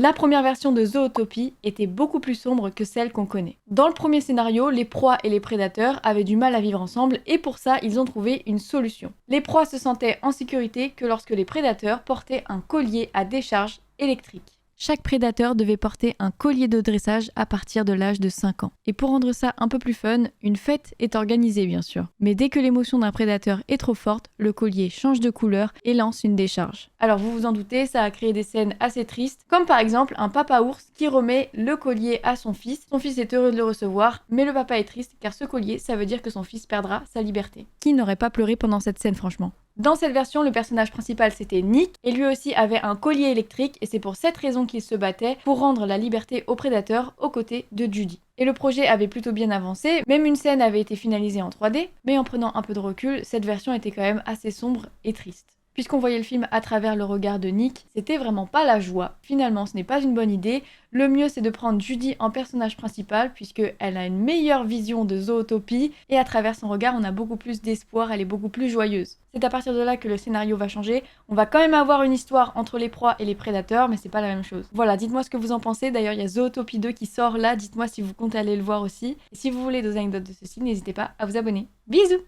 La première version de Zootopie était beaucoup plus sombre que celle qu'on connaît. Dans le premier scénario, les proies et les prédateurs avaient du mal à vivre ensemble et pour ça, ils ont trouvé une solution. Les proies se sentaient en sécurité que lorsque les prédateurs portaient un collier à décharge électrique. Chaque prédateur devait porter un collier de dressage à partir de l'âge de 5 ans. Et pour rendre ça un peu plus fun, une fête est organisée bien sûr. Mais dès que l'émotion d'un prédateur est trop forte, le collier change de couleur et lance une décharge. Alors vous vous en doutez, ça a créé des scènes assez tristes, comme par exemple un papa ours qui remet le collier à son fils. Son fils est heureux de le recevoir, mais le papa est triste car ce collier, ça veut dire que son fils perdra sa liberté. Qui n'aurait pas pleuré pendant cette scène franchement ? Dans cette version, le personnage principal c'était Nick, et lui aussi avait un collier électrique, et c'est pour cette raison qu'il se battait pour rendre la liberté aux prédateurs aux côtés de Judy. Et le projet avait plutôt bien avancé, même une scène avait été finalisée en 3D, mais en prenant un peu de recul, cette version était quand même assez sombre et triste. Puisqu'on voyait le film à travers le regard de Nick, c'était vraiment pas la joie. Finalement, ce n'est pas une bonne idée. Le mieux, c'est de prendre Judy en personnage principal, puisqu'elle a une meilleure vision de Zootopie, et à travers son regard, on a beaucoup plus d'espoir, elle est beaucoup plus joyeuse. C'est à partir de là que le scénario va changer. On va quand même avoir une histoire entre les proies et les prédateurs, mais c'est pas la même chose. Voilà, dites-moi ce que vous en pensez. D'ailleurs, il y a Zootopie 2 qui sort là, dites-moi si vous comptez aller le voir aussi. Et si vous voulez d'autres anecdotes de ceci, n'hésitez pas à vous abonner. Bisous!